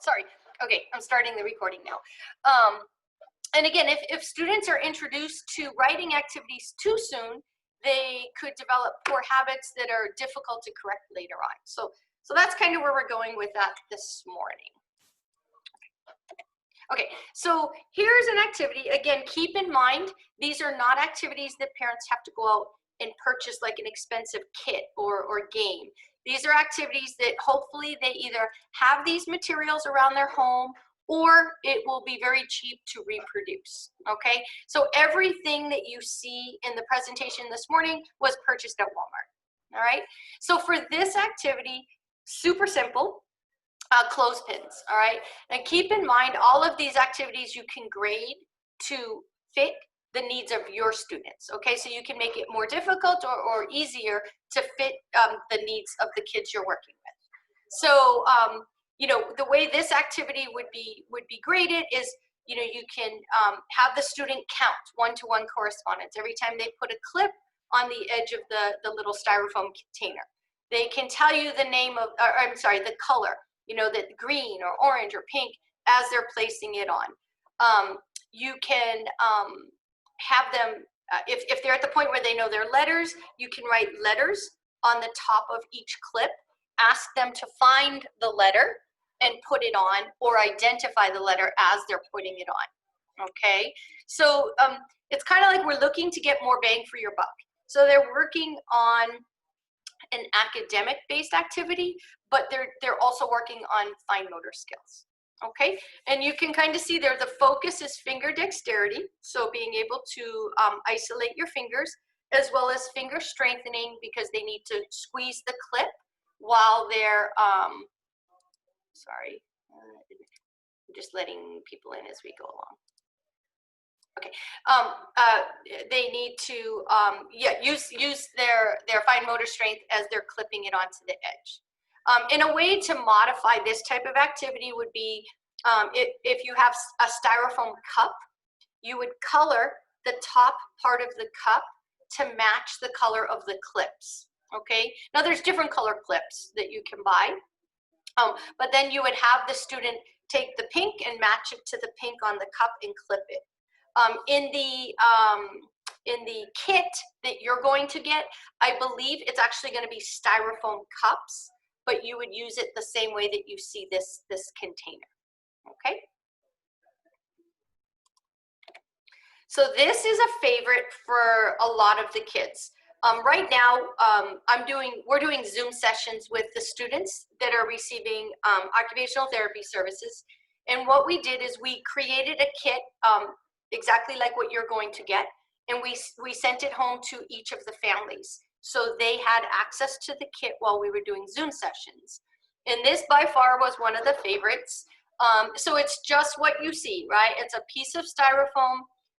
Sorry. Okay, I'm starting the recording now. And again, if students are introduced to writing activities too soon, they could develop poor habits that are difficult to correct later on. So that's kind of where we're going with that this morning. Okay, so here's an activity. Again, keep in mind, these are not activities that parents have to go out and purchase like an expensive kit or game. These are activities that hopefully they either have these materials around their home or it will be very cheap to reproduce, okay? So everything that you see in the presentation this morning was purchased at Walmart, all right? So for this activity, super simple, clothespins, all right? And keep in mind, all of these activities you can grade to fit the needs of your students, okay? So you can make it more difficult or easier to fit the needs of the kids you're working with. So, you know, the way this activity would be graded is, you know, you can have the student count one-to-one correspondence every time they put a clip on the edge of the little styrofoam container. They can tell you the name of, or I'm sorry, the color, you know, that green or orange or pink as they're placing it on. You can have them, if they're at the point where they know their letters, you can write letters on the top of each clip, ask them to find the letter and put it on, or identify the letter as they're putting it on, okay? So it's kind of like we're looking to get more bang for your buck. So they're working on an academic-based activity, but they're also working on fine motor skills, okay? And you can kind of see there, the focus is finger dexterity, so being able to isolate your fingers, as well as finger strengthening because they need to squeeze the clip while they're, sorry, I'm just letting people in as we go along. Okay, they need to use their fine motor strength as they're clipping it onto the edge. In a way to modify this type of activity would be if you have a styrofoam cup, you would color the top part of the cup to match the color of the clips. Okay, now there's different color clips that you can buy, but then you would have the student take the pink and match it to the pink on the cup and clip it. In the kit that you're going to get, I believe it's actually going to be styrofoam cups, but you would use it the same way that you see this container, okay? So this is a favorite for a lot of the kids. Right now, we're doing Zoom sessions with the students that are receiving occupational therapy services. And what we did is we created a kit exactly like what you're going to get. And we sent it home to each of the families. So they had access to the kit while we were doing Zoom sessions. And this by far was one of the favorites. So it's just what you see, right? It's a piece of styrofoam.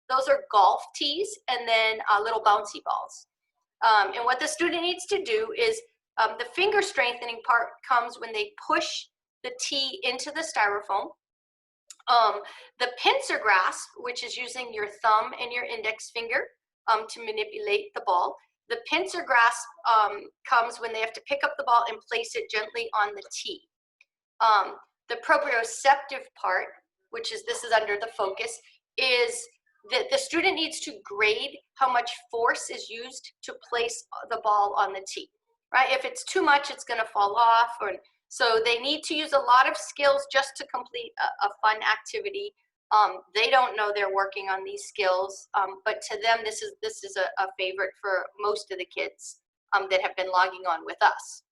Those are golf tees and then little bouncy balls. And what the student needs to do is the finger strengthening part comes when they push the tee into the styrofoam. The pincer grasp, which is using your thumb and your index finger to manipulate the ball. The pincer grasp comes when they have to pick up the ball and place it gently on the tee. The proprioceptive part, which is, this is under the focus, is that the student needs to grade how much force is used to place the ball on the tee, right? If it's too much, it's gonna fall off, so they need to use a lot of skills just to complete a fun activity. They don't know they're working on these skills, but to them, this is a favorite for most of the kids that have been logging on with us.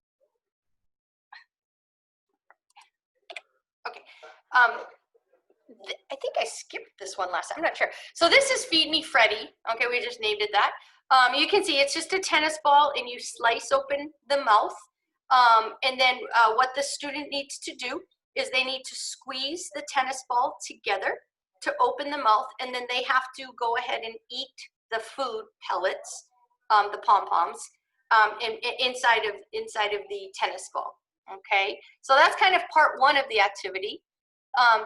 Okay. I think I skipped this one last time, I'm not sure. So this is Feed Me Freddy. Okay, we just named it that. You can see it's just a tennis ball and you slice open the mouth. And then what the student needs to do is they need to squeeze the tennis ball together to open the mouth, and then they have to go ahead and eat the food pellets, the pom-poms, inside of the tennis ball. Okay, so that's kind of part one of the activity.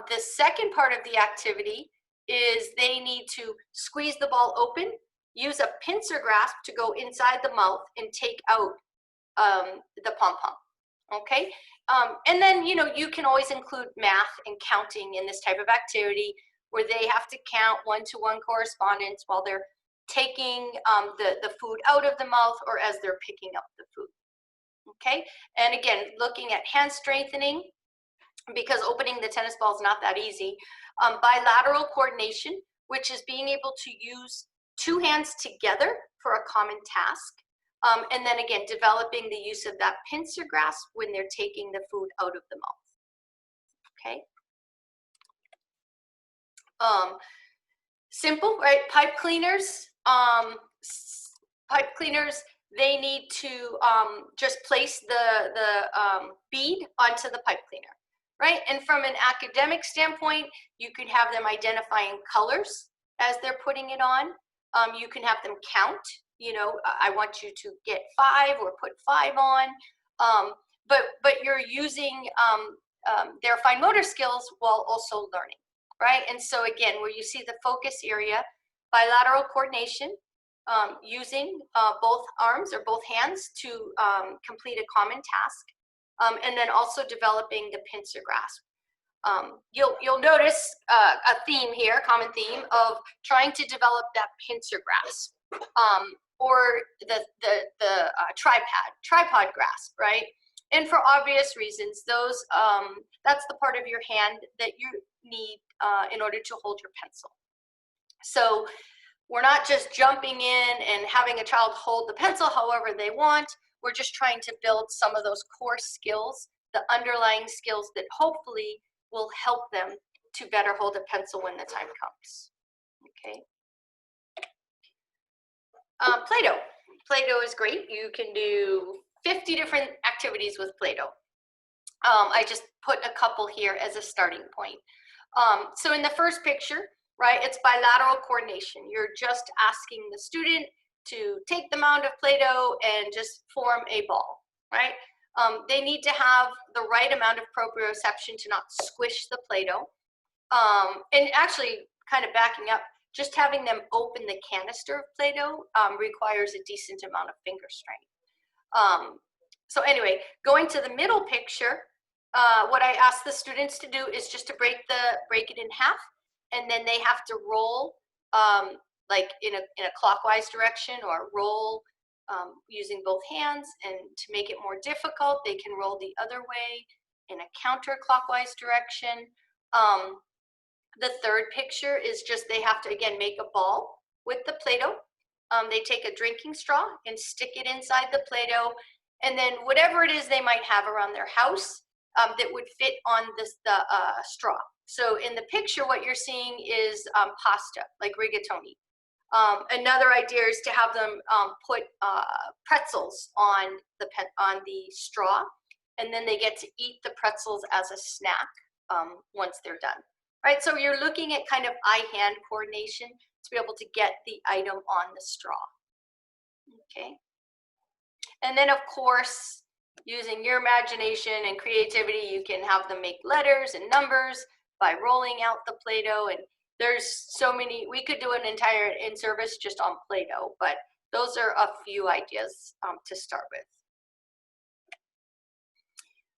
The second part of the activity is they need to squeeze the ball open, use a pincer grasp to go inside the mouth and take out the pom-pom. Okay. And then, you know, you can always include math and counting in this type of activity where they have to count one-to-one correspondence while they're taking the food out of the mouth or as they're picking up the food. Okay. And again, looking at hand strengthening, because opening the tennis ball is not that easy. Bilateral coordination, which is being able to use two hands together for a common task. And then again, developing the use of that pincer grasp when they're taking the food out of the mouth. Okay. Simple, right? Pipe cleaners. They need to just place the bead onto the pipe cleaner, right? And from an academic standpoint, you could have them identifying colors as they're putting it on. You can have them count. You know, I want you to get 5 or put 5 on. But you're using their fine motor skills while also learning, right? And so again, where you see the focus area, bilateral coordination, using both arms or both hands to complete a common task, and then also developing the pincer grasp. You'll notice a theme here, common theme of trying to develop that pincer grasp, or the tripod grasp, right? And for obvious reasons, those that's the part of your hand that you need in order to hold your pencil. So we're not just jumping in and having a child hold the pencil however they want. We're just trying to build some of those core skills, the underlying skills that hopefully will help them to better hold a pencil when the time comes. Okay. Plato. Plato is great. You can do 50 different activities with Plato. I just put a couple here as a starting point. So in the first picture, right, it's bilateral coordination. You're just asking the student to take the mound of Play-Doh and just form a ball, right? They need to have the right amount of proprioception to not squish the Play-Doh. And actually, kind of backing up, just having them open the canister of Play-Doh requires a decent amount of finger strength. So anyway, going to the middle picture, what I ask the students to do is just to break it in half, and then they have to roll like in a clockwise direction, or roll using both hands. And to make it more difficult, they can roll the other way in a counterclockwise direction. The third picture is just they have to, again, make a ball with the Play-Doh. They take a drinking straw and stick it inside the Play-Doh, and then whatever it is they might have around their house that would fit on the straw. So in the picture, what you're seeing is pasta, like rigatoni. Another idea is to have them put pretzels on the straw, and then they get to eat the pretzels as a snack once they're done. Right, so you're looking at kind of eye-hand coordination to be able to get the item on the straw. Okay, and then of course, using your imagination and creativity, you can have them make letters and numbers by rolling out the Play-Doh. And there's so many, we could do an entire in-service just on Play-Doh, but those are a few ideas to start with.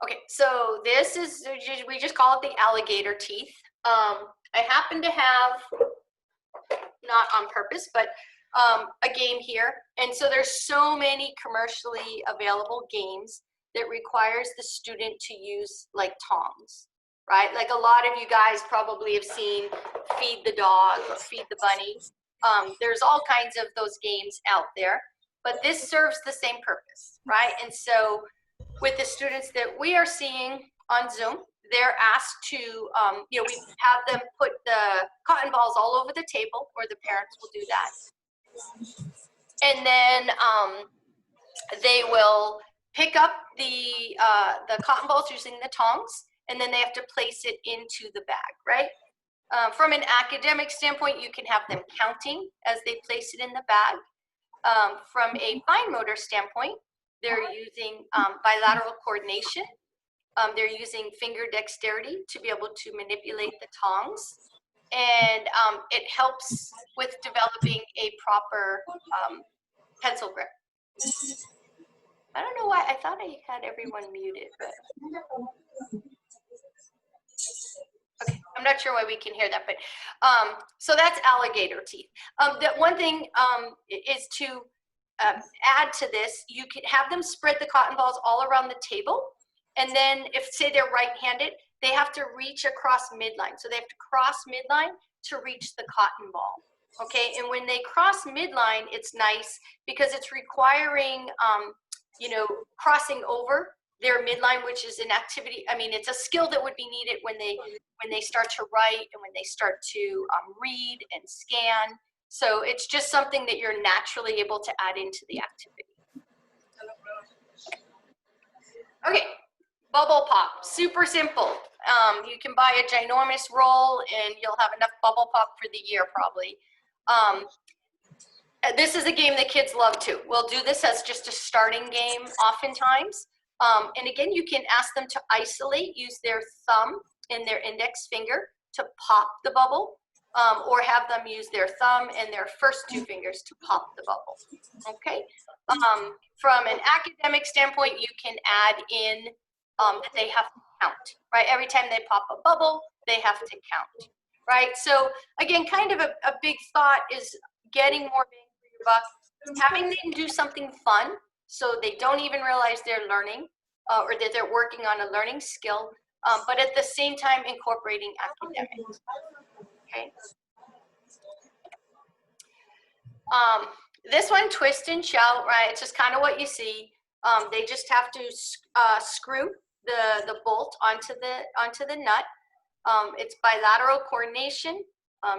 Okay, so this is, we just call it the alligator teeth. I happen to have, not on purpose, but a game here. And so there's so many commercially available games that requires the student to use like tongs, right? Like a lot of you guys probably have seen Feed the Dog or Feed the Bunny. There's all kinds of those games out there, but this serves the same purpose, right? And so with the students that we are seeing on Zoom, they're asked to, you know, we have them put the cotton balls all over the table, or the parents will do that. And then they will pick up the cotton balls using the tongs, and then they have to place it into the bag, right? From an academic standpoint, you can have them counting as they place it in the bag. From a fine motor standpoint, they're using bilateral coordination. They're using finger dexterity to be able to manipulate the tongs, and it helps with developing a proper pencil grip. I don't know why, I thought I had everyone muted, but. Okay, I'm not sure why we can hear that, but so that's alligator teeth. The one thing is to add to this, you can have them spread the cotton balls all around the table, and then if say they're right-handed, they have to reach across midline. So they have to cross midline to reach the cotton ball. Okay, and when they cross midline, it's nice because it's requiring, you know, crossing over their midline, which is an activity. I mean, it's a skill that would be needed when they start to write and when they start to read and scan. So it's just something that you're naturally able to add into the activity. Okay, bubble pop, super simple. You can buy a ginormous roll and you'll have enough bubble pop for the year probably. This is a game that kids love too. We'll do this as just a starting game oftentimes. And again, you can ask them to isolate, use their thumb and their index finger to pop the bubble, or have them use their thumb and their first two fingers to pop the bubble, okay? From an academic standpoint, you can add in that they have to count, right? Every time they pop a bubble, they have to count, right? So again, kind of a big thought is getting more bang for your buck, having them do something fun so they don't even realize they're learning or that they're working on a learning skill, but at the same time incorporating academics, okay? This one, twist and shout, right? It's just kind of what you see. They just have to screw the bolt onto the nut. It's bilateral coordination,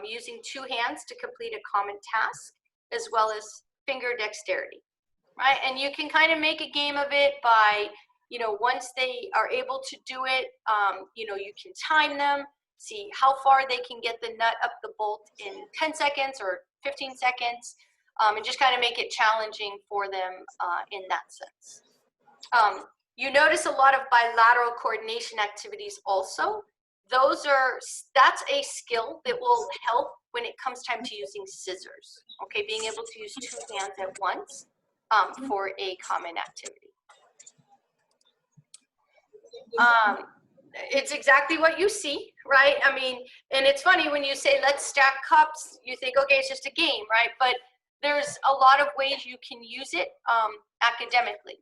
using two hands to complete a common task, as well as finger dexterity, right? And you can kind of make a game of it by, you know, once they are able to do it, you know, you can time them, see how far they can get the nut up the bolt in 10 seconds or 15 seconds, and just kind of make it challenging for them in that sense. You notice a lot of bilateral coordination activities also. That's a skill that will help when it comes time to using scissors, okay? Being able to use two hands at once for a common activity. It's exactly what you see, right? I mean, and it's funny when you say, let's stack cups, you think, okay, it's just a game, right? But there's a lot of ways you can use it academically.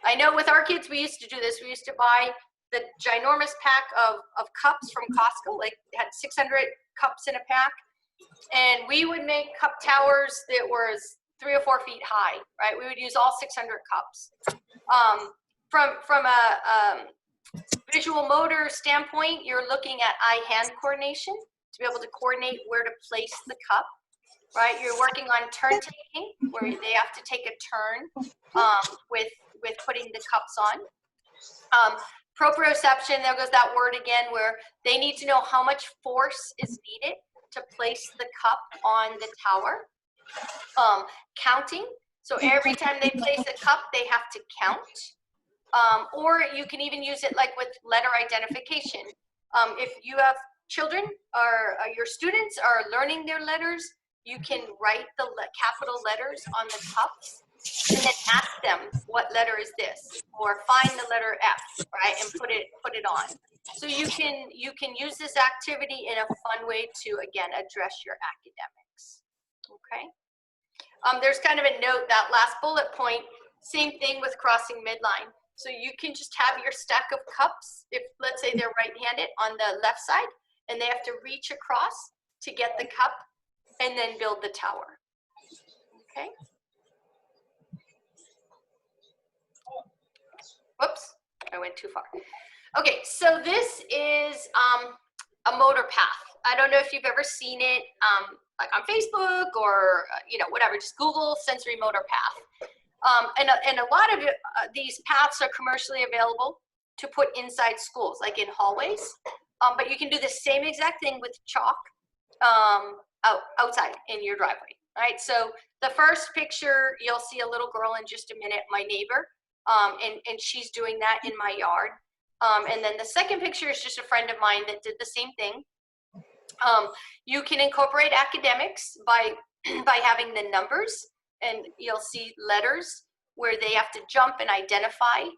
I know with our kids, we used to do this. We used to buy the ginormous pack of cups from Costco, like it had 600 cups in a pack. And we would make cup towers that were 3 or 4 feet high, right? We would use all 600 cups. From a visual motor standpoint, you're looking at eye-hand coordination to be able to coordinate where to place the cup, right? You're working on turn taking, where they have to take a turn with putting the cups on. Proprioception, there goes that word again, where they need to know how much force is needed to place the cup on the tower. Counting, so every time they place a cup, they have to count. Or you can even use it like with letter identification. If you have children or your students are learning their letters, you can write the capital letters on the cups and then ask them, what letter is this? Or find the letter F, right, and put it on. So you can use this activity in a fun way to, again, address your academics, okay? There's kind of a note, that last bullet point, same thing with crossing midline. So you can just have your stack of cups, if let's say they're right-handed, on the left side, and they have to reach across to get the cup and then build the tower, okay? Whoops, I went too far. Okay, so this is a motor path. I don't know if you've ever seen it like on Facebook or you know, whatever, just Google sensory motor path. And a lot of these paths are commercially available to put inside schools, like in hallways. But you can do the same exact thing with chalk outside in your driveway, right? So the first picture, you'll see a little girl in just a minute, my neighbor, and she's doing that in my yard. And then the second picture is just a friend of mine that did the same thing. You can incorporate academics by having the numbers, and you'll see letters where they have to jump and identify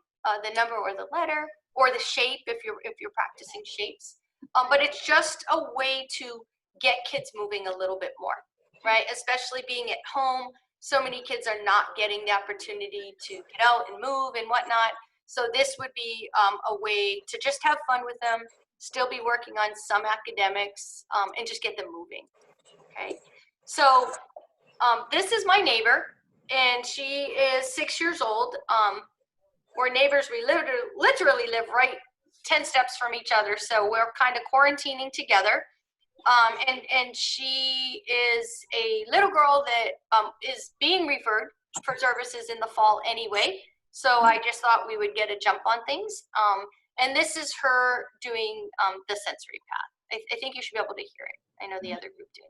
the number or the letter or the shape if you're practicing shapes. But it's just a way to get kids moving a little bit more, right? Especially being at home, so many kids are not getting the opportunity to get out and move and whatnot. So this would be a way to just have fun with them, still be working on some academics, and just get them moving, okay? So this is my neighbor, and she is 6 years old. We're neighbors. We literally live right 10 steps from each other, so we're kind of quarantining together. And she is a little girl that is being referred for services in the fall anyway. So I just thought we would get a jump on things. And this is her doing the sensory path. I think you should be able to hear it. I know the other group did.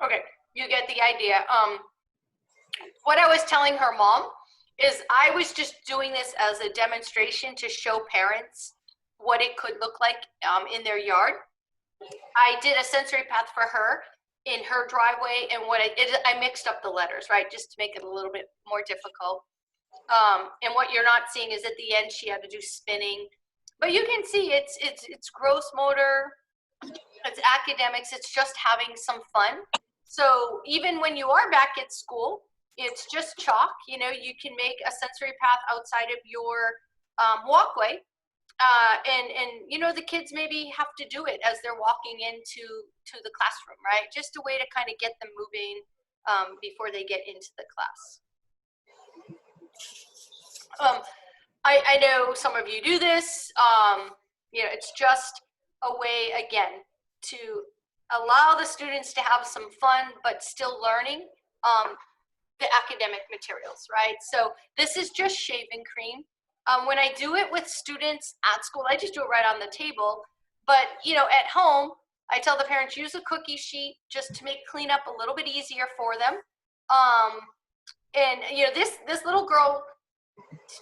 Okay, you get the idea. What I was telling her mom is I was just doing this as a demonstration to show parents what it could look like in their yard. I did a sensory path for her in her driveway, and what I mixed up the letters, right, just to make it a little bit more difficult. And what you're not seeing is at the end she had to do spinning, but you can see it's gross motor, it's academics, it's just having some fun. So even when you are back at school, it's just chalk. You know, you can make a sensory path outside of your walkway. And you know, the kids maybe have to do it as they're walking into the classroom, right? Just a way to kind of get them moving before they get into the class. I know some of you do this. You know, it's just a way, again, to allow the students to have some fun, but still learning the academic materials, right? So this is just shaving cream. When I do it with students at school, I just do it right on the table. But, you know, at home, I tell the parents, use a cookie sheet just to make cleanup a little bit easier for them. And, you know, this little girl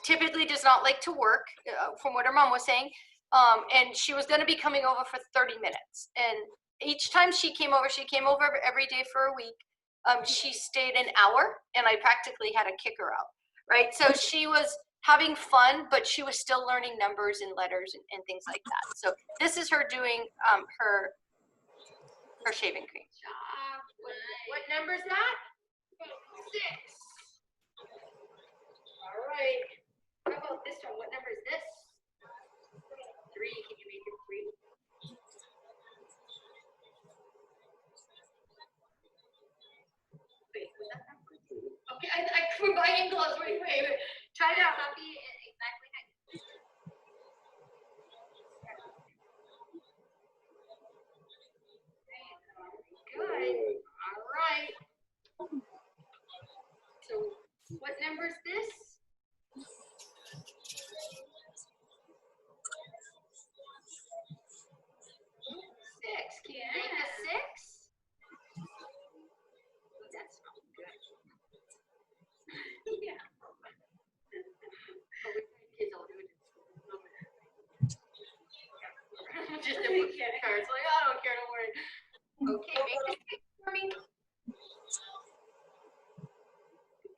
typically does not like to work, from what her mom was saying. And she was going to be coming over for 30 minutes. And each time she came over every day for a week. She stayed an hour, and I practically had to kick her out, right? So she was having fun, but she was still learning numbers and letters and things like that. So this is her doing her shaving cream. What number is that? 6. All right. How about this one? What number is this? 3. Can you make it 3? Wait, was that not good? Okay, I we're buying gloves. Wait. Try it out. Not be exactly how you. Good. All right. So, what number is this? 6. Can you make a 6? That smells good. Yeah. But with kids, I'll do it in school. Just a book cards. Like, I don't care, don't worry. Okay, make the 6 for me.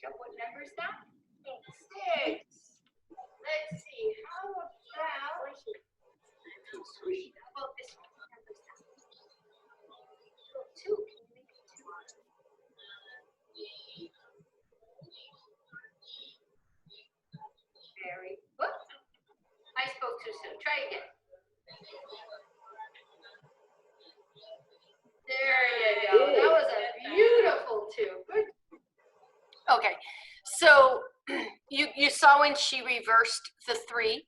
What number is that? 6. Let's see. How about this one? What number is that? 2. Can you make it 2? Try again. There you go. That was a beautiful two. Good. Okay, so you saw when she reversed the 3.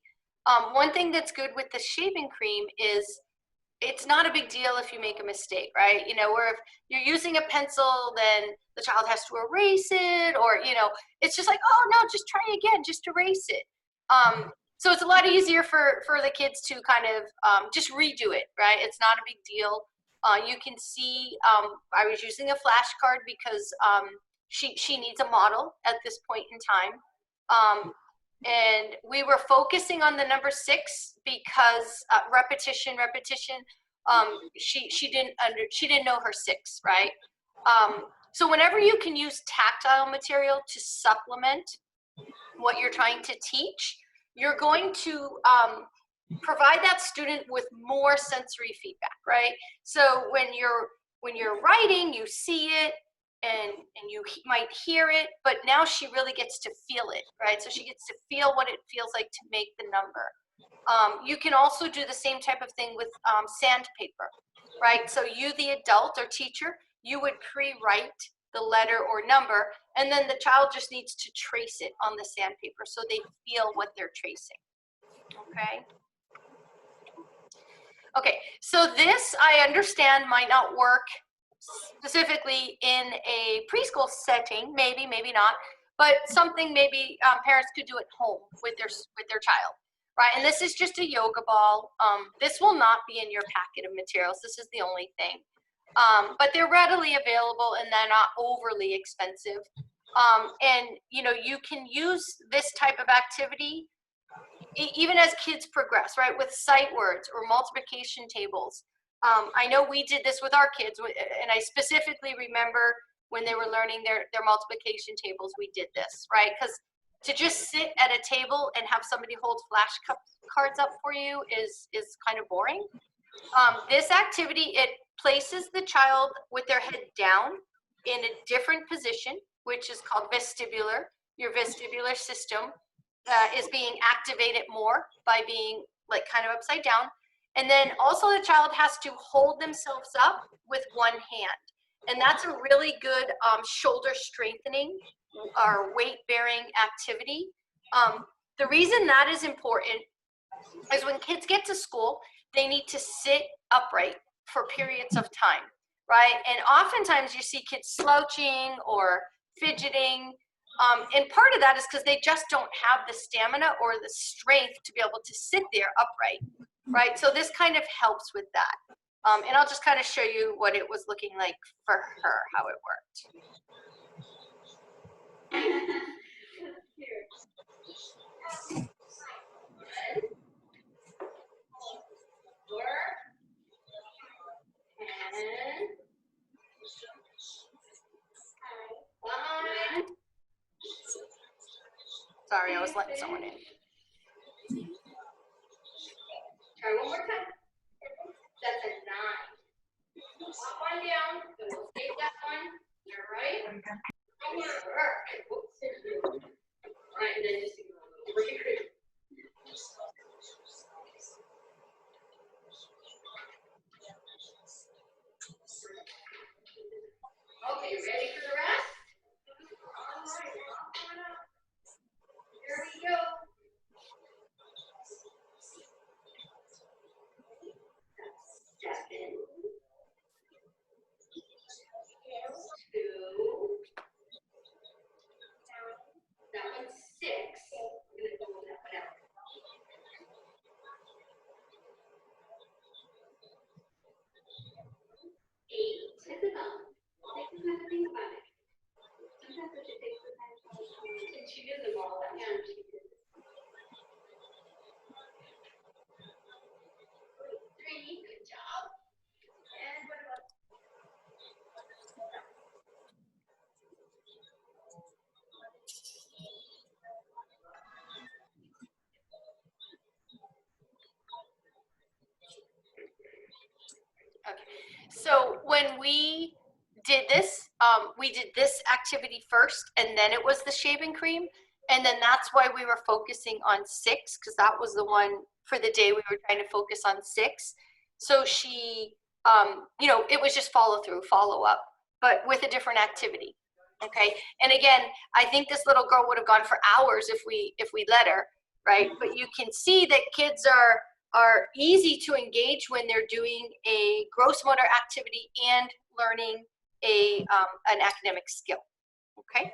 One thing that's good with the shaving cream is it's not a big deal if you make a mistake, right? You know, where if you're using a pencil, then the child has to erase it, or, you know, it's just like, oh no, just try again, just erase it. So it's a lot easier for the kids to kind of just redo it, right? It's not a big deal. You can see I was using a flashcard because she needs a model at this point in time. And we were focusing on the number 6 because repetition. She didn't know her 6, right? So whenever you can use tactile material to supplement what you're trying to teach, you're going to provide that student with more sensory feedback, right? So when you're writing, you see it, and you might hear it, but now she really gets to feel it, right? So she gets to feel what it feels like to make the number. You can also do the same type of thing with sandpaper, right? So you, the adult or teacher, you would pre-write the letter or number, and then the child just needs to trace it on the sandpaper so they feel what they're tracing, okay? Okay, so this I understand might not work specifically in a preschool setting, maybe not, but something maybe parents could do at home with their child, right? And this is just a yoga ball. This will not be in your packet of materials. This is the only thing. But they're readily available and they're not overly expensive. And you know, you can use this type of activity even as kids progress, right? With sight words or multiplication tables. I know we did this with our kids, and I specifically remember when they were learning their multiplication tables, we did this, right? Because to just sit at a table and have somebody hold flashcards up for you is kind of boring. This activity, it places the child with their head down in a different position, which is called vestibular. Your vestibular system is being activated more by being like kind of upside down. And then also the child has to hold themselves up with one hand. And that's a really good shoulder strengthening or weight bearing activity. The reason that is important is when kids get to school, they need to sit upright for periods of time, right? And oftentimes you see kids slouching or fidgeting. And part of that is because they just don't have the stamina or the strength to be able to sit there upright, right? So this kind of helps with that. And I'll just kind of show you what it was looking like for her, how it worked. Sorry, I was letting someone in. Try one more time. That's a 9. Pop one down, and we'll take that one. All right. All right, and then just okay, ready for the rest? All right, here we go. 7, 2. That one's 6. I'm gonna go with that one out. 8. It's enough. Take some time to think about it. Sometimes it should take some time to think about it. And she did them all that time. She did. 3. Good job. And what about? Okay, so when we did this activity first, and then it was the shaving cream, and then that's why we were focusing on 6, because that was the one for the day. We were trying to focus on 6. So she, you know, it was just follow through, follow up, but with a different activity. Okay. And again, I think this little girl would have gone for hours if we let her, right? But you can see that kids are easy to engage when they're doing a gross motor activity and learning an academic skill. Okay.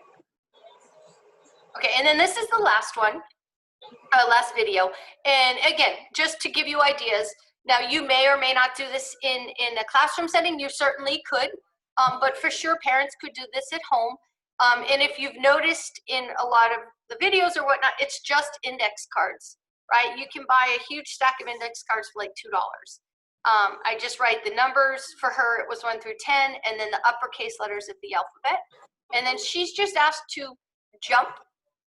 Okay, and then this is the last one, last video. And again, just to give you ideas, now you may or may not do this in a classroom setting. You certainly could, but for sure parents could do this at home. And if you've noticed in a lot of the videos or whatnot, it's just index cards, right? You can buy a huge stack of index cards for like $2. I just write the numbers for her. It was 1 through 10, and then the uppercase letters of the alphabet. And then she's just asked to jump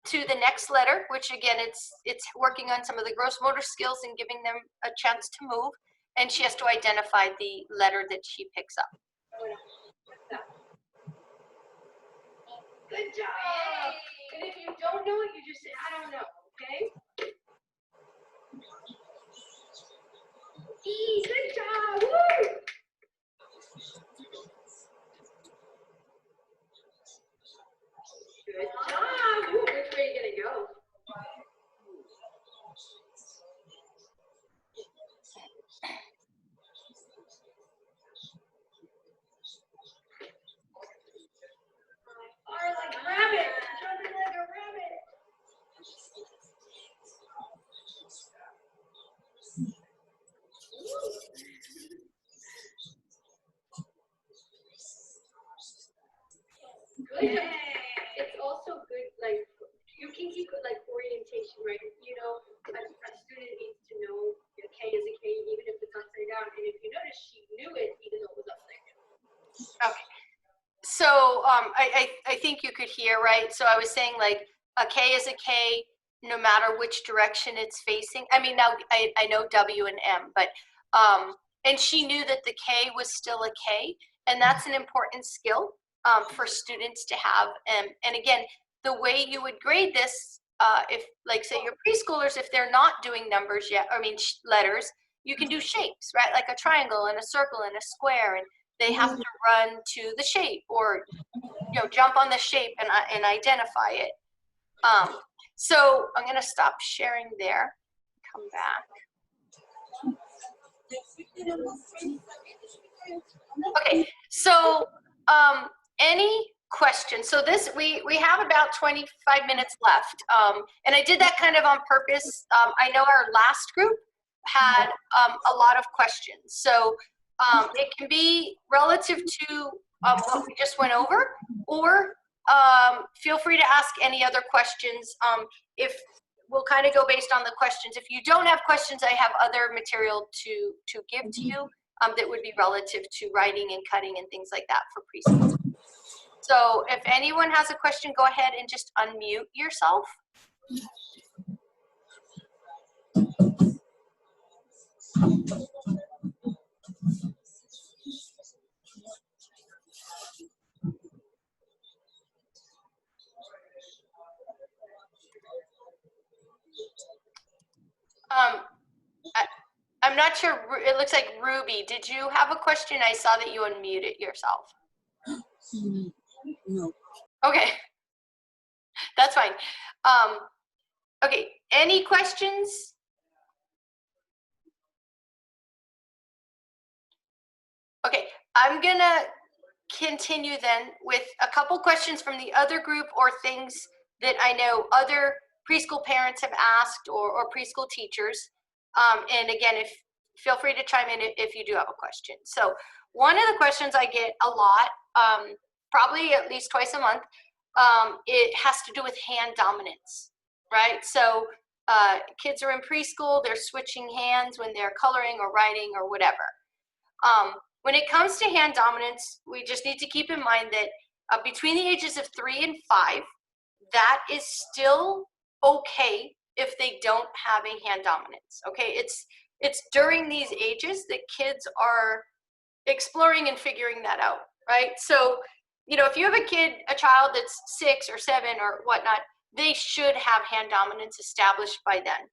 to the next letter, which again, it's working on some of the gross motor skills and giving them a chance to move. And she has to identify the letter that she picks up. Good job. And if you don't know it, you just say, I don't know, okay? Good job. Woo! Good job. Ooh, which way are you gonna go? Or like a rabbit, jumping like a rabbit. Good. It's also good, like, you can keep it like orientation, right? You know, a student needs to know a K is a K, even if it's upside down. And if you notice, she knew it even though it was upside down. Okay. So I think you could hear, right? So I was saying like a K is a K no matter which direction it's facing. I mean, now I know W and M, but and she knew that the K was still a K, and that's an important skill for students to have. And again, the way you would grade this, if like say your preschoolers, if they're not doing numbers yet, I mean letters, you can do shapes, right? Like a triangle and a circle and a square, and they have to run to the shape or, you know, jump on the shape and identify it. So I'm going to stop sharing there. Come back. Okay, so any questions? So this, we have about 25 minutes left. And I did that kind of on purpose. I know our last group had a lot of questions. So it can be relative to what we just went over, or feel free to ask any other questions. If we'll kind of go based on the questions. If you don't have questions, I have other material to give to you that would be relative to writing and cutting and things like that for preschool. So if anyone has a question, go ahead and just unmute yourself. I'm not sure, it looks like Ruby, did you have a question? I saw that you unmuted yourself. No. Okay, that's fine. Okay, any questions? Okay, I'm gonna continue then with a couple questions from the other group or things that I know other preschool parents have asked or preschool teachers. And again, feel free to chime in if you do have a question. So one of the questions I get a lot, probably at least twice a month, it has to do with hand dominance, right? So kids are in preschool, they're switching hands when they're coloring or writing or whatever. When it comes to hand dominance, we just need to keep in mind that between the ages of 3 and 5, that is still okay if they don't have a hand dominance, okay? It's during these ages that kids are exploring and figuring that out, right? So, you know, if you have a child that's 6 or 7 or whatnot, they should have hand dominance established by then.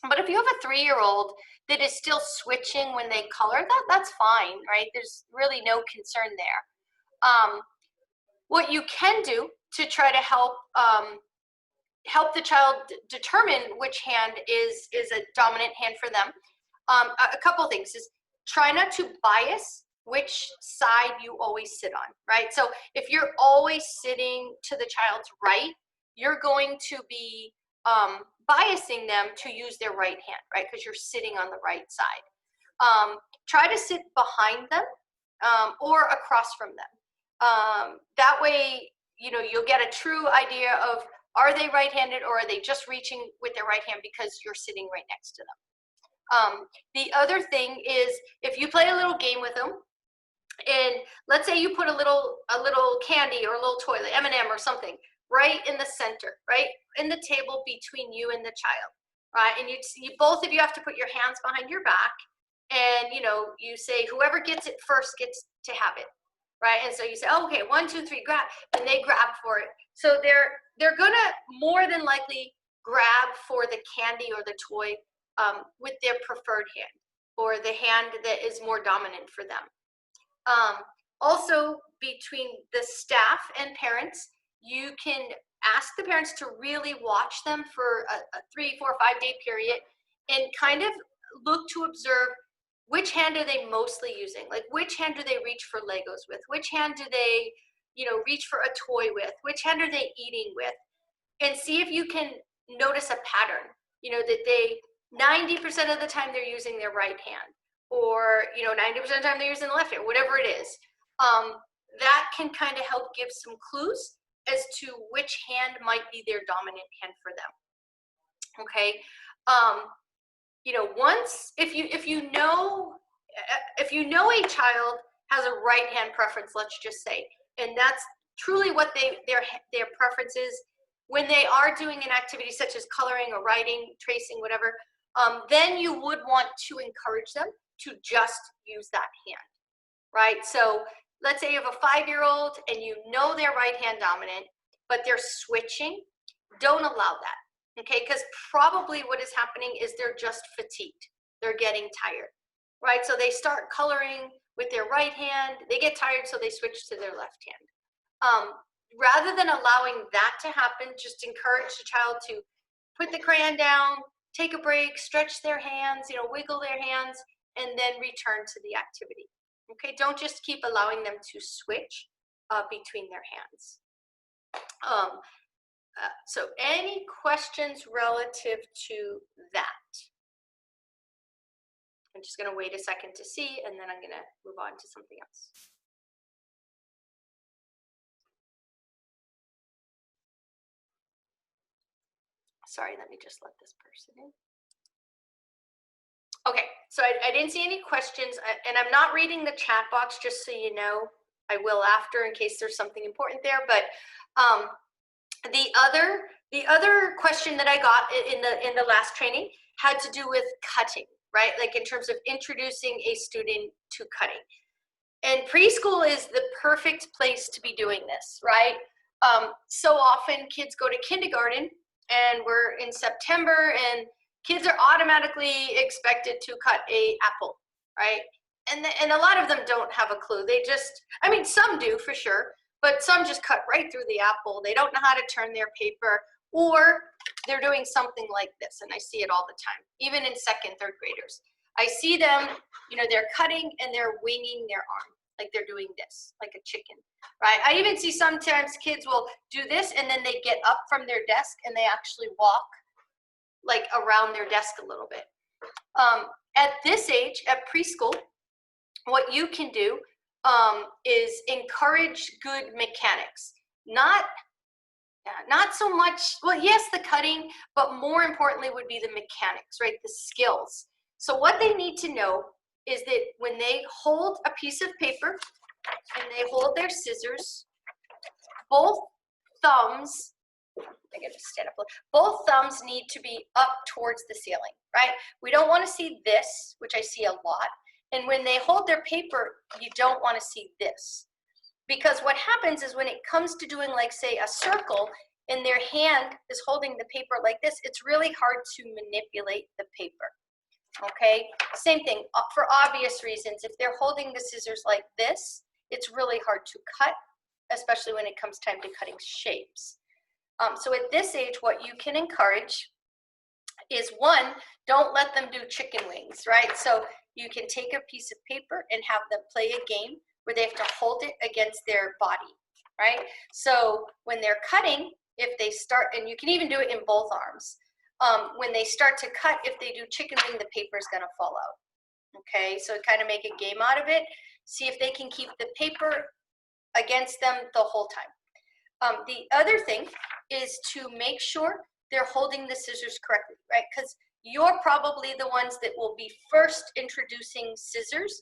But if you have a 3-year-old that is still switching when they color, that's fine, right? There's really no concern there. What you can do to try to help help the child determine which hand is a dominant hand for them, a couple of things is try not to bias which side you always sit on, right? So if you're always sitting to the child's right, you're going to be biasing them to use their right hand, right? Because you're sitting on the right side. Try to sit behind them or across from them. That way, you know, you'll get a true idea of, are they right-handed or are they just reaching with their right hand because you're sitting right next to them? The other thing is, if you play a little game with them, and let's say you put a little candy or a little toy, like M&M or something, right in the center, right in the table between you and the child, right? And you both of you have to put your hands behind your back, and you know, you say whoever gets it first gets to have it, right? And so you say, oh, okay, 1, 2, 3, grab, and they grab for it. So they're gonna more than likely grab for the candy or the toy with their preferred hand, or the hand that is more dominant for them. Also, between the staff and parents, you can ask the parents to really watch them for a 3, 4, 5 day period and kind of look to observe which hand are they mostly using? Like, which hand do they reach for Legos with? Which hand do they, you know, reach for a toy with? Which hand are they eating with? And see if you can notice a pattern, you know, that they 90% of the time they're using their right hand, or, you know, 90% of the time they're using the left hand, whatever it is. That can kind of help give some clues as to which hand might be their dominant hand for them. Okay. You know, once if you know a child has a right hand preference, let's just say, and that's truly what their preference is when they are doing an activity such as coloring or writing, tracing, whatever, then you would want to encourage them to just use that hand, right? So let's say you have a 5-year-old and you know they're right hand dominant, but they're switching. Don't allow that. Okay, because probably what is happening is they're just fatigued. They're getting tired, right? So they start coloring with their right hand, they get tired, so they switch to their left hand. Rather than allowing that to happen, just encourage the child to put the crayon down, take a break, stretch their hands, you know, wiggle their hands, and then return to the activity. Okay, don't just keep allowing them to switch between their hands. So any questions relative to that? I'm just going to wait a second to see, and then I'm going to move on to something else. Sorry, let me just let this person in. Okay, so I didn't see any questions, and I'm not reading the chat box, just so you know. I will after in case there's something important there, but the other question that I got in the last training had to do with cutting, right? Like in terms of introducing a student to cutting. And preschool is the perfect place to be doing this, right? So often kids go to kindergarten and we're in September and kids are automatically expected to cut an apple, right? And a lot of them don't have a clue. They just, I mean, some do for sure, but some just cut right through the apple. They don't know how to turn their paper, or they're doing something like this, and I see it all the time, even in 2nd, 3rd graders. I see them, you know, they're cutting and they're winging their arm, like they're doing this, like a chicken, right? I even see sometimes kids will do this and then they get up from their desk and they actually walk like around their desk a little bit. At this age, at preschool, what you can do is encourage good mechanics. Not so much, well, yes, the cutting, but more importantly would be the mechanics, right? The skills. So what they need to know is that when they hold a piece of paper and they hold their scissors, both thumbs, I gotta stand up, both thumbs need to be up towards the ceiling, right? We don't want to see this, which I see a lot. And when they hold their paper, you don't want to see this. Because what happens is when it comes to doing, like, say, a circle, and their hand is holding the paper like this, it's really hard to manipulate the paper. Okay, same thing for obvious reasons. If they're holding the scissors like this, it's really hard to cut, especially when it comes time to cutting shapes. So at this age, what you can encourage is, one, don't let them do chicken wings, right? So you can take a piece of paper and have them play a game where they have to hold it against their body, right? So when they're cutting, if they start, and you can even do it in both arms, when they start to cut, if they do chicken wing, the paper is going to fall out. Okay, so kind of make a game out of it. See if they can keep the paper against them the whole time. The other thing is to make sure they're holding the scissors correctly, right? Because you're probably the ones that will be first introducing scissors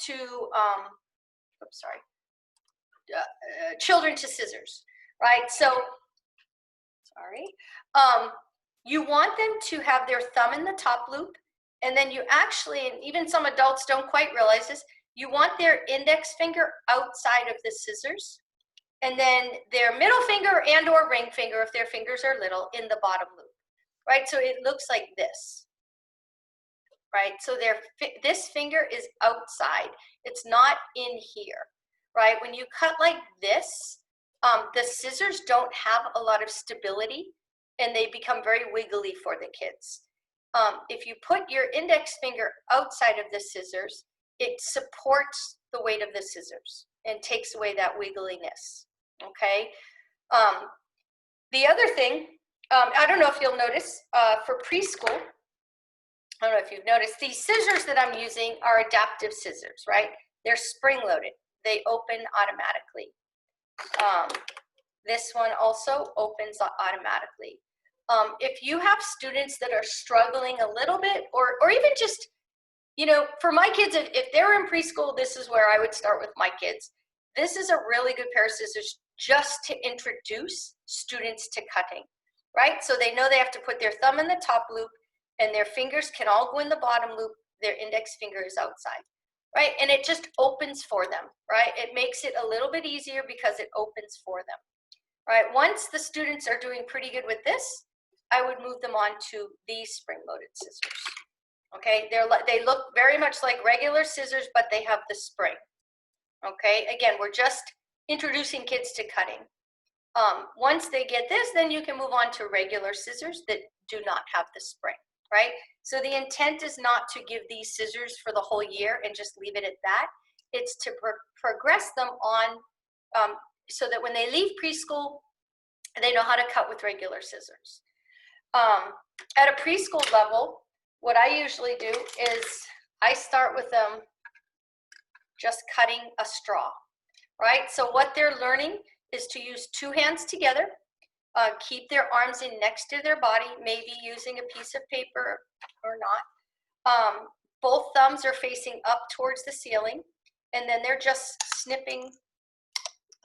to, children to scissors, right? So, you want them to have their thumb in the top loop, and then you actually, and even some adults don't quite realize this, you want their index finger outside of the scissors, and then their middle finger and or ring finger, if their fingers are little, in the bottom loop, right? So it looks like this, right? So this finger is outside. It's not in here, right? When you cut like this, the scissors don't have a lot of stability, and they become very wiggly for the kids. If you put your index finger outside of the scissors, it supports the weight of the scissors and takes away that wiggliness, okay? The other thing, I don't know if you'll notice, for preschool, I don't know if you've noticed, these scissors that I'm using are adaptive scissors, right? They're spring-loaded. They open automatically. This one also opens automatically. If you have students that are struggling a little bit, or even just, you know, for my kids, if they're in preschool, this is where I would start with my kids. This is a really good pair of scissors just to introduce students to cutting, right? So they know they have to put their thumb in the top loop, and their fingers can all go in the bottom loop. Their index finger is outside, right? And it just opens for them, right? It makes it a little bit easier because it opens for them, right? Once the students are doing pretty good with this, I would move them on to these spring-loaded scissors. Okay, they look very much like regular scissors, but they have the spring. Okay, again, we're just introducing kids to cutting. Once they get this, then you can move on to regular scissors that do not have the spring, right? So the intent is not to give these scissors for the whole year and just leave it at that. It's to progress them on so that when they leave preschool, they know how to cut with regular scissors. At a preschool level, what I usually do is I start with them just cutting a straw, right? So what they're learning is to use two hands together, keep their arms in next to their body, maybe using a piece of paper or not. Both thumbs are facing up towards the ceiling, and then they're just snipping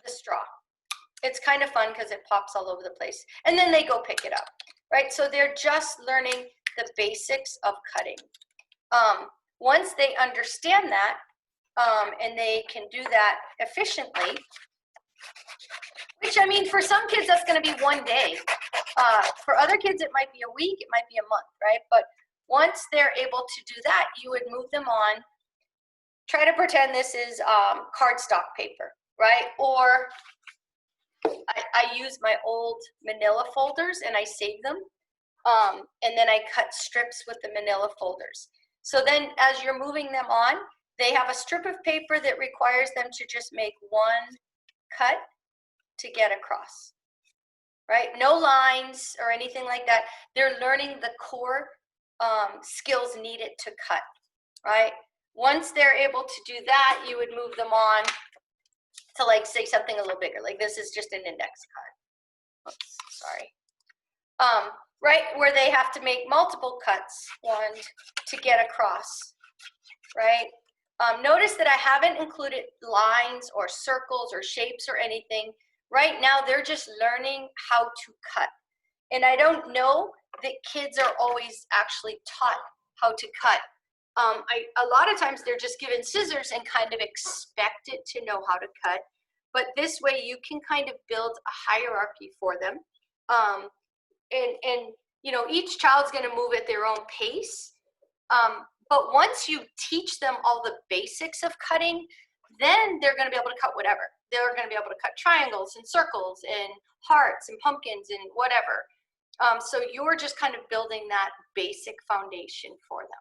the straw. It's kind of fun because it pops all over the place. And then they go pick it up, right? So they're just learning the basics of cutting. Once they understand that, and they can do that efficiently, which, I mean, for some kids, that's going to be one day. For other kids, it might be a week, it might be a month, right? But once they're able to do that, you would move them on. Try to pretend this is cardstock paper, right? Or I use my old manila folders and I save them. And then I cut strips with the manila folders. So then as you're moving them on, they have a strip of paper that requires them to just make one cut to get across, right? No lines or anything like that. They're learning the core skills needed to cut, right? Once they're able to do that, you would move them on to, like, say something a little bigger. Like this is just an index cut. Oops, sorry. Right, where they have to make multiple cuts, one, to get across, right? Notice that I haven't included lines or circles or shapes or anything. Right now, they're just learning how to cut. And I don't know that kids are always actually taught how to cut. A lot of times they're just given scissors and kind of expect it to know how to cut. But this way you can kind of build a hierarchy for them And you know, each child's going to move at their own pace. But once you teach them all the basics of cutting, then they're going to be able to cut whatever. They're going to be able to cut triangles and circles and hearts and pumpkins and whatever. So you're just kind of building that basic foundation for them.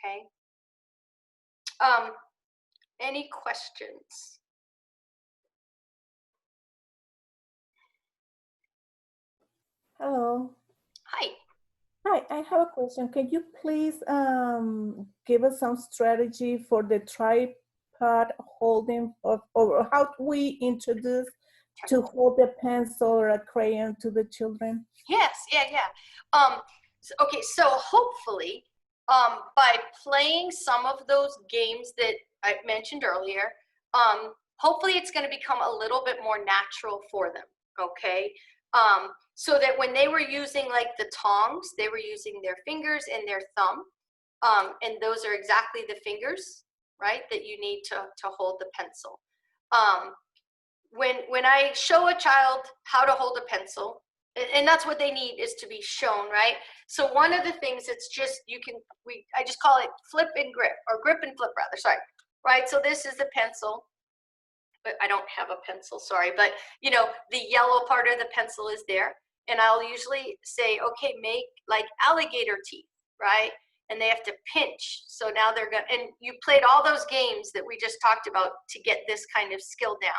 Okay. Any questions? Hello. Hi. Hi, I have a question. Can you please give us some strategy for the tripod holding of, or how do we introduce to hold a pencil or a crayon to the children? Yes, yeah. Okay, so hopefully, by playing some of those games that I mentioned earlier, hopefully it's going to become a little bit more natural for them. Okay. So that when they were using like the tongs, they were using their fingers and their thumb. And those are exactly the fingers, right, that you need to hold the pencil. When I show a child how to hold a pencil, and that's what they need, is to be shown, right? So one of the things it's just, I just call it flip and grip, or grip and flip rather, sorry, right? So this is the pencil. But I don't have a pencil, sorry, but you know, the yellow part of the pencil is there. And I'll usually say, okay, make like alligator teeth, right? And they have to pinch. So now they're going to, and you played all those games that we just talked about to get this kind of skill down,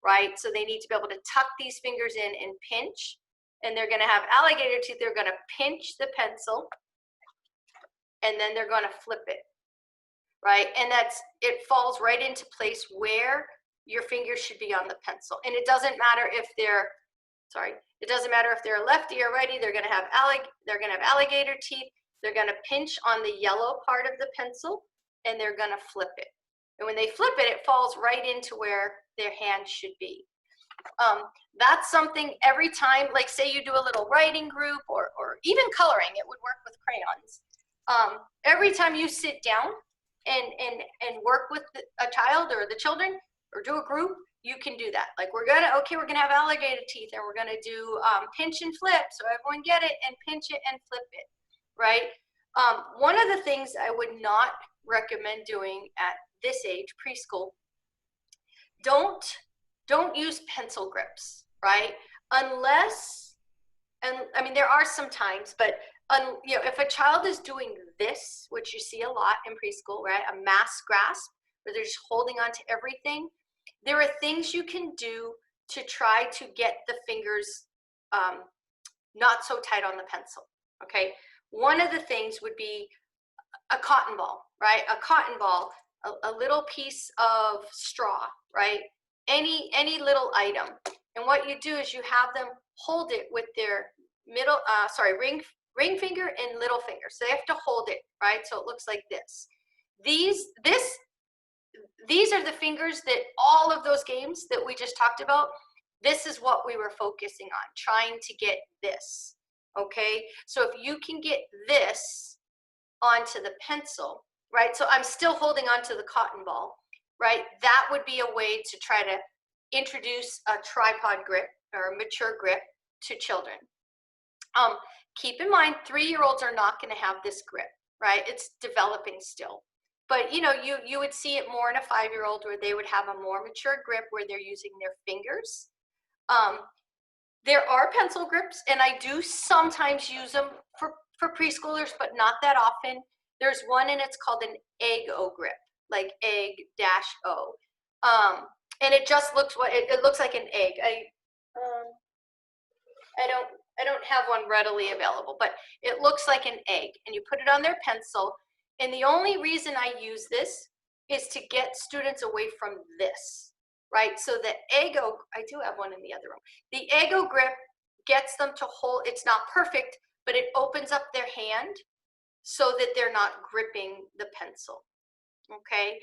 right? So they need to be able to tuck these fingers in and pinch. And they're going to have alligator teeth. They're going to pinch the pencil, and then they're going to flip it, right? And it falls right into place where your fingers should be on the pencil. And it doesn't matter if they're, it doesn't matter if they're lefty or righty, they're going to have alligator teeth. They're going to pinch on the yellow part of the pencil, and they're going to flip it. And when they flip it, it falls right into where their hand should be. That's something every time, like say you do a little writing group or even coloring, it would work with crayons. Every time you sit down and work with a child or the children, or do a group, you can do that. Like we're gonna have alligator teeth, and we're gonna do pinch and flip, so everyone get it, and pinch it and flip it, right? One of the things I would not recommend doing at this age, preschool, don't use pencil grips, right? Unless, and I mean, there are some times, but you know, if a child is doing this, which you see a lot in preschool, right? A mass grasp, where they're just holding on to everything. There are things you can do to try to get the fingers not so tight on the pencil, okay? One of the things would be a cotton ball, right? A cotton ball, a little piece of straw, right? Any little item. And what you do is you have them hold it with their ring finger and little finger. So they have to hold it, right? So it looks like this. These are the fingers that all of those games that we just talked about, this is what we were focusing on, trying to get this, okay? So if you can get this onto the pencil, right? So I'm still holding onto the cotton ball, right? That would be a way to try to introduce a tripod grip or a mature grip to children. Keep in mind, 3-year-olds are not going to have this grip, right? It's developing still. But you know, you would see it more in a 5-year-old, where they would have a more mature grip where they're using their fingers. There are pencil grips, and I do sometimes use them for preschoolers, but not that often. There's one, and it's called an egg-o grip, like egg-o. And it just looks it looks like an egg. I don't have one readily available, but it looks like an egg, and you put it on their pencil. And the only reason I use this is to get students away from this, right? So the egg-o, I do have one in the other room. The egg-o grip gets them to hold, it's not perfect, but it opens up their hand so that they're not gripping the pencil, okay?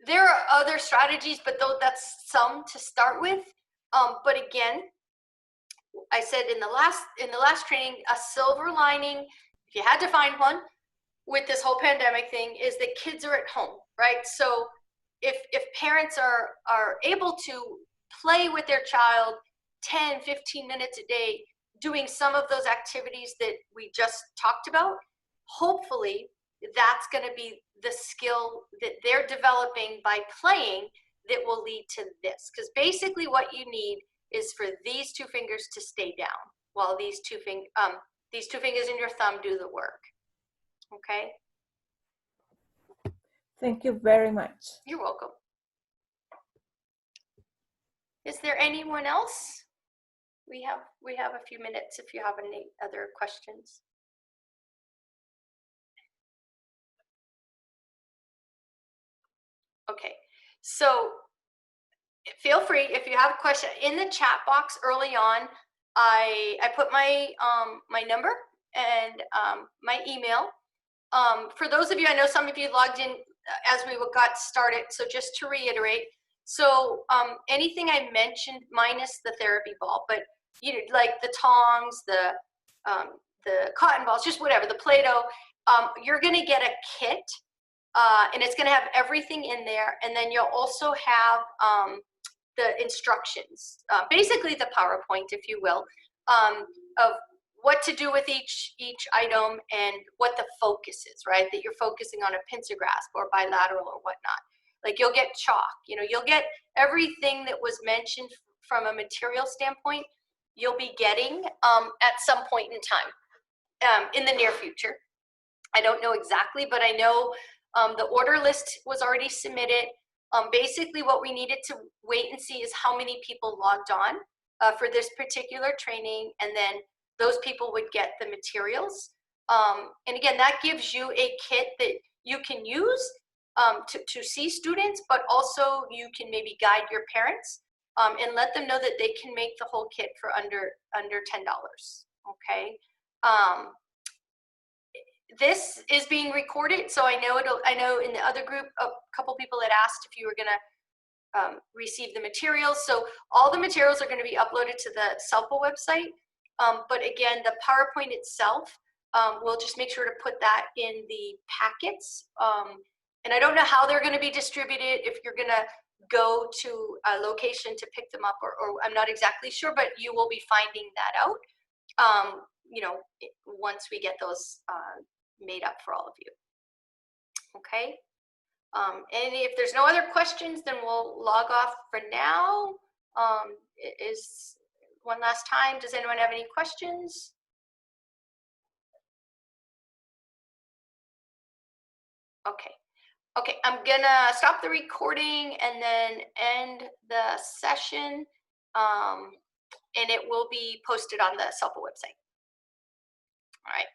There are other strategies, but though that's some to start with. But again, I said in the last training, a silver lining, if you had to find one, with this whole pandemic thing, is that kids are at home, right? So if parents are able to play with their child, 10, 15 minutes a day doing some of those activities that we just talked about, hopefully that's going to be the skill that they're developing by playing that will lead to this. Because basically what you need is for these two fingers to stay down while these two fingers and your thumb do the work. Okay? Thank you very much. You're welcome. Is there anyone else? We have a few minutes if you have any other questions. Okay, so feel free if you have a question in the chat box early on. I put my my number and my email. For those of you, I know some of you logged in as we got started. So just to reiterate, so anything I mentioned minus the therapy ball, but you know, like the tongs, the cotton balls, just whatever, the Plato, you're going to get a kit. And it's going to have everything in there, and then you'll also have the instructions, basically the PowerPoint, if you will, of what to do with each item and what the focus is, right? That you're focusing on a pincer grasp or bilateral or whatnot. Like you'll get chalk, you know, you'll get everything that was mentioned from a material standpoint. You'll be getting at some point in time in the near future. I don't know exactly, but I know the order list was already submitted. Basically what we needed to wait and see is how many people logged on for this particular training, and then those people would get the materials. And again, that gives you a kit that you can use to see students, but also you can maybe guide your parents and let them know that they can make the whole kit for under $10, okay? This is being recorded, so I know in the other group, a couple people had asked if you were gonna receive the materials. So all the materials are gonna be uploaded to the SELPA website. But again, the PowerPoint itself, we'll just make sure to put that in the packets. And I don't know how they're gonna be distributed, if you're gonna go to a location to pick them up, or I'm not exactly sure, but you will be finding that out, you know, once we get those made up for all of you. Okay. And if there's no other questions, then we'll log off for now. Is one last time, does anyone have any questions? Okay. Okay, I'm gonna stop the recording and then end the session, and it will be posted on the SELPA website. All right.